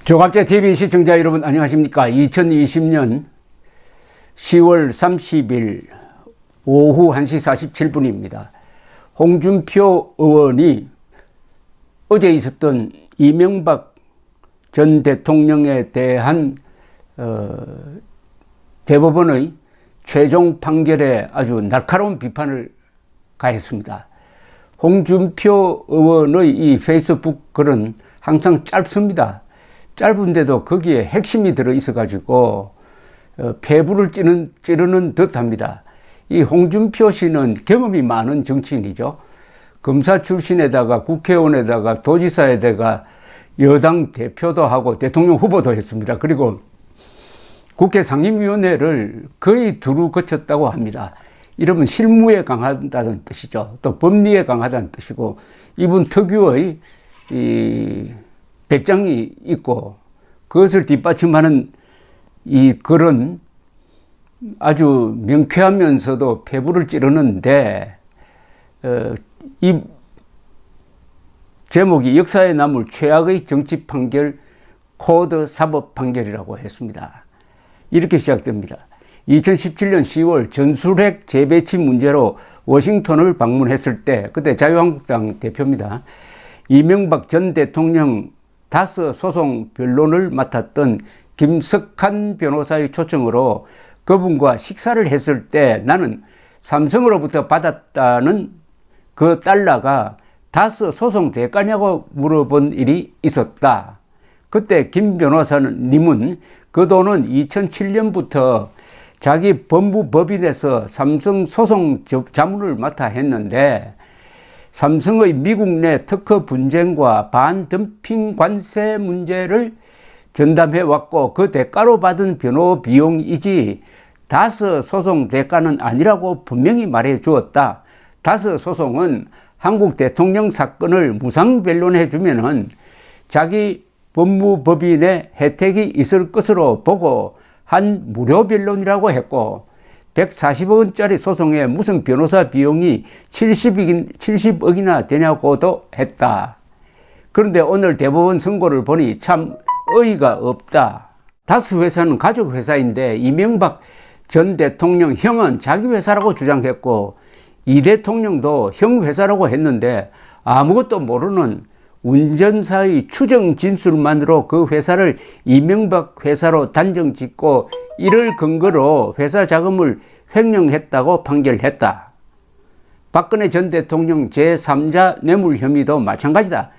조갑제TV 시청자 여러분 안녕하십니까. 2020년 10월 30일 오후 1시 47분입니다. 홍준표 의원이 어제 있었던 이명박 전 대통령에 대한 대법원의 최종 판결에 아주 날카로운 비판을 가했습니다. 홍준표 의원의 이 페이스북 글은 항상 짧습니다. 짧은데도 거기에 핵심이 들어있어 가지고 폐부를 찌르는 듯합니다. 이 홍준표 씨는 경험이 많은 정치인이죠. 검사 출신에다가 국회의원에다가 도지사에다가 여당 대표도 하고 대통령 후보도 했습니다. 그리고 국회 상임위원회를 거의 두루 거쳤다고 합니다. 이러면 실무에 강하다는 뜻이죠. 또 법리에 강하다는 뜻이고, 이분 특유의 이 배짱이 있고 그것을 뒷받침하는 이 글은 아주 명쾌하면서도 폐부를 찌르는데, 이 제목이 역사에 남을 최악의 정치 판결 코드 사법 판결이라고 했습니다. 이렇게 시작됩니다. 2017년 10월 전술핵 재배치 문제로 워싱턴을 방문했을 때, 그때 자유한국당 대표입니다. 이명박 전 대통령 다스 소송 변론을 맡았던 김석한 변호사의 초청으로 그분과 식사를 했을 때 나는 삼성으로부터 받았다는 그 달러가 다스 소송 대가냐고 물어본 일이 있었다. 그때 김 변호사님은 그 돈은 2007년부터 자기 법무법인에서 삼성 소송 자문을 맡아 했는데, 삼성의 미국 내 특허 분쟁과 반덤핑 관세 문제를 전담해 왔고 그 대가로 받은 변호 비용이지 다스 소송 대가는 아니라고 분명히 말해 주었다. 다스 소송은 한국 대통령 사건을 무상 변론해 주면은 자기 법무법인에 혜택이 있을 것으로 보고 한 무료 변론이라고 했고, 140억 원짜리 소송에 무슨 변호사 비용이 70억이나 되냐고도 했다. 그런데 오늘 대법원 선고를 보니 참 어이가 없다. 다스 회사는 가족 회사인데 이명박 전 대통령 형은 자기 회사라고 주장했고, 이 대통령도 형 회사라고 했는데 아무것도 모르는 운전사의 추정 진술만으로 그 회사를 이명박 회사로 단정 짓고 이를 근거로 회사 자금을 횡령했다고 판결했다. 박근혜 전 대통령 제3자 뇌물 혐의도 마찬가지다.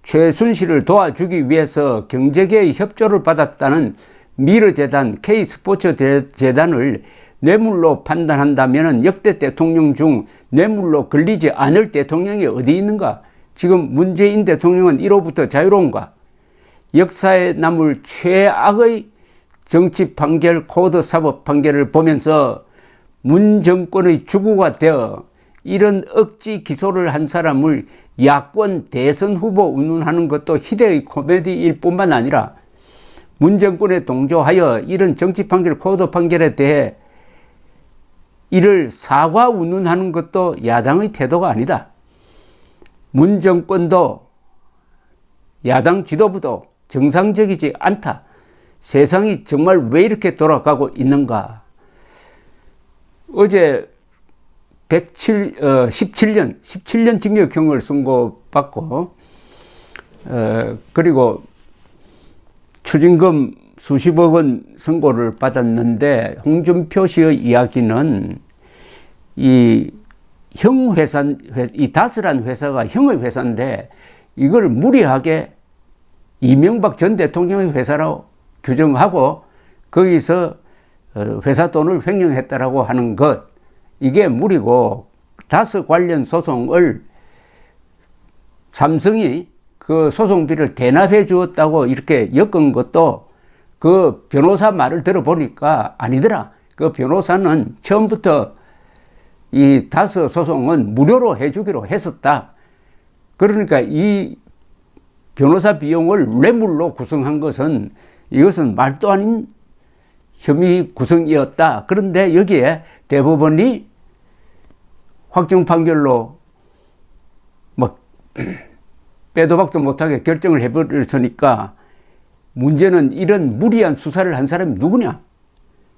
최순실을 도와주기 위해서 경제계의 협조를 받았다는 미르재단, K스포츠재단을 뇌물로 판단한다면 역대 대통령 중 뇌물로 걸리지 않을 대통령이 어디 있는가? 지금 문재인 대통령은 1호부터 자유로운가? 역사에 남을 최악의 정치 판결 코드 사법 판결을 보면서 문 정권의 주구가 되어 이런 억지 기소를 한 사람을 야권 대선 후보 운운하는 것도 희대의 코미디일 뿐만 아니라 문 정권에 동조하여 이런 정치 판결 코드 판결에 대해 이를 사과 운운하는 것도 야당의 태도가 아니다. 문 정권도 야당 지도부도 정상적이지 않다. 세상이 정말 왜 이렇게 돌아가고 있는가? 어제 17년 징역형을 선고받고, 그리고 추징금 수십억 원 선고를 받았는데, 홍준표 씨의 이야기는 이 다스란 회사가 형의 회사인데 이걸 무리하게 이명박 전 대통령의 회사로 규정하고 거기서 회사 돈을 횡령했다라고 하는 것, 이게 무리고, 다스 관련 소송을 삼성이 그 소송비를 대납해 주었다고 이렇게 엮은 것도 그 변호사 말을 들어보니까 아니더라. 그 변호사는 처음부터 이 다스 소송은 무료로 해주기로 했었다. 그러니까 이 변호사 비용을 뇌물로 구성한 것은, 이것은 말도 아닌 혐의 구성이었다. 그런데 여기에 대법원이 확정 판결로 뭐 빼도 박도 못하게 결정을 해버렸으니까 문제는 이런 무리한 수사를 한 사람이 누구냐?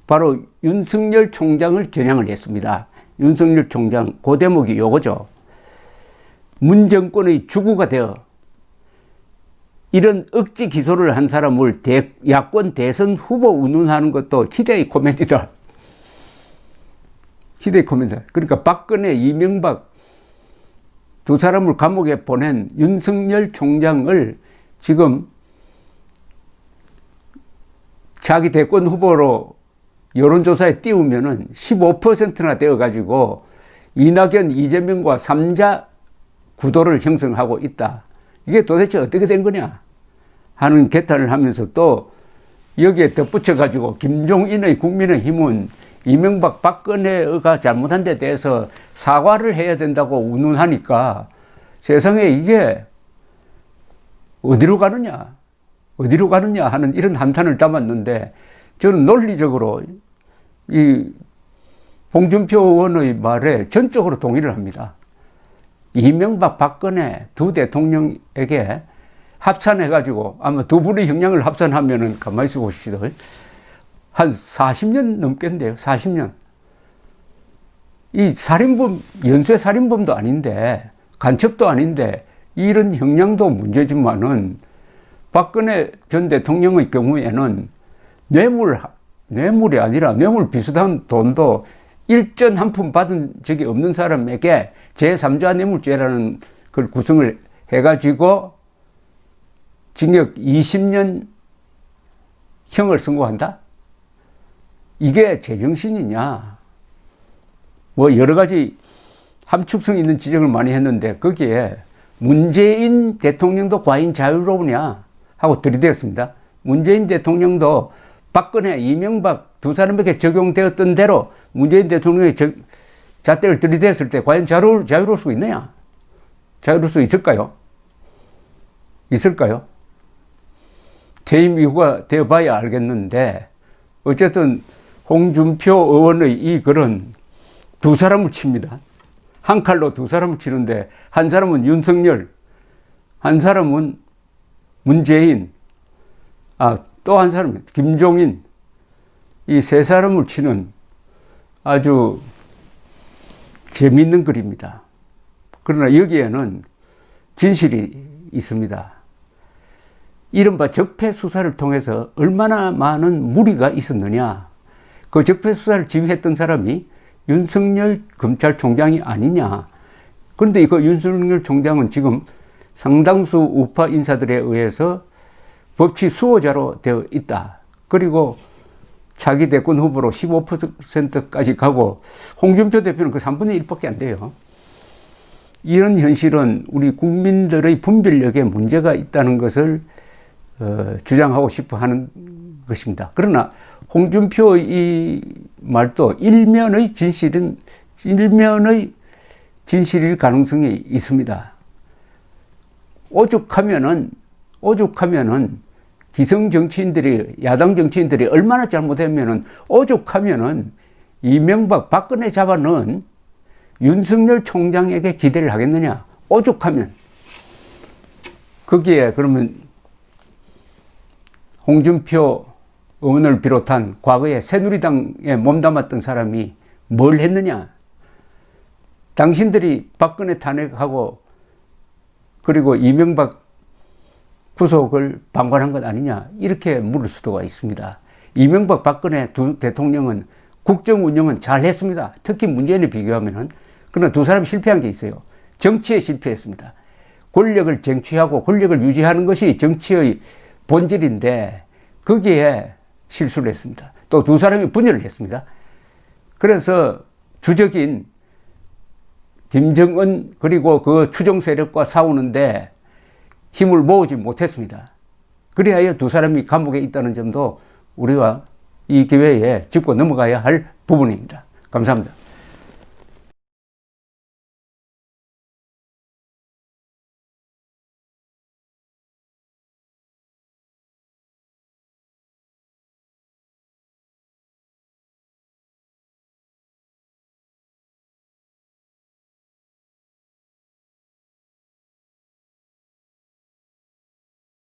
바로 윤석열 총장을 겨냥을 했습니다. 윤석열 총장, 그 대목이 요거죠. 문 정권의 주구가 되어 이런 억지 기소를 한 사람을 야권 대선 후보 운운하는 것도 희대의 코미디다. 희대의 코미디다. 그러니까 박근혜, 이명박 두 사람을 감옥에 보낸 윤석열 총장을 지금 자기 대권 후보로 여론조사에 띄우면은 15%나 되어가지고 이낙연, 이재명과 3자 구도를 형성하고 있다. 이게 도대체 어떻게 된 거냐 하는 개탄을 하면서 또 여기에 덧붙여가지고 김종인의 국민의힘은 이명박, 박근혜가 잘못한 데 대해서 사과를 해야 된다고 운운하니까 세상에 이게 어디로 가느냐 하는 이런 한탄을 담았는데, 저는 논리적으로 이 홍준표 의원의 말에 전적으로 동의를 합니다. 이명박, 박근혜 두 대통령에게 합산해가지고 아마 두 분의 형량을 합산하면은 가만히 있어 보십시오. 한 40년 넘겠는데요. 40년. 이 살인범, 연쇄 살인범도 아닌데, 간첩도 아닌데, 이런 형량도 문제지만은, 박근혜 전 대통령의 경우에는 뇌물이 아니라 뇌물 비슷한 돈도 일전 한 푼 받은 적이 없는 사람에게 제3자 뇌물죄라는 걸 구성을 해가지고 징역 20년 형을 선고한다? 이게 제정신이냐? 뭐 여러 가지 함축성 있는 지적을 많이 했는데 거기에 문재인 대통령도 과연 자유로우냐 하고 들이대었습니다. 문재인 대통령도 박근혜, 이명박 두 사람에게 적용되었던 대로 문재인 대통령의 잣대를 들이댔을 때 과연 자유로울 수 있느냐? 자유로울 수 있을까요? 있을까요? 퇴임 이후가 되어봐야 알겠는데, 어쨌든 홍준표 의원의 이 글은 두 사람을 칩니다. 한 칼로 두 사람을 치는데, 한 사람은 윤석열, 한 사람은 문재인, 또 한 사람은 김종인, 이 세 사람을 치는 아주 재미있는 글입니다. 그러나 여기에는 진실이 있습니다. 이른바 적폐 수사를 통해서 얼마나 많은 무리가 있었느냐. 그 적폐 수사를 지휘했던 사람이 윤석열 검찰총장이 아니냐. 그런데 이거 윤석열 총장은 지금 상당수 우파 인사들에 의해서 법치 수호자로 되어 있다. 그리고 자기 대권 후보로 15%까지 가고 홍준표 대표는 그 3분의 1밖에 안 돼요. 이런 현실은 우리 국민들의 분별력에 문제가 있다는 것을 주장하고 싶어 하는 것입니다. 그러나 홍준표의 이 말도 일면의 진실일 가능성이 있습니다. 오죽하면은 기성 정치인들이, 야당 정치인들이 얼마나 잘못하면은, 오죽하면은 이명박, 박근혜 잡아넣은 윤석열 총장에게 기대를 하겠느냐. 오죽하면. 거기에 그러면 홍준표 의원을 비롯한 과거에 새누리당에 몸담았던 사람이 뭘 했느냐. 당신들이 박근혜 탄핵하고 그리고 이명박 구속을 방관한 것 아니냐, 이렇게 물을 수도가 있습니다. 이명박, 박근혜 두 대통령은 국정 운영은 잘 했습니다. 특히 문재인을 비교하면은. 그러나 두 사람이 실패한 게 있어요. 정치에 실패했습니다. 권력을 쟁취하고 권력을 유지하는 것이 정치의 본질인데 거기에 실수를 했습니다. 또 두 사람이 분열을 했습니다. 그래서 주적인 김정은 그리고 그 추종 세력과 싸우는데 힘을 모으지 못했습니다. 그래야 두 사람이 감옥에 있다는 점도 우리가 이 기회에 짚고 넘어가야 할 부분입니다. 감사합니다.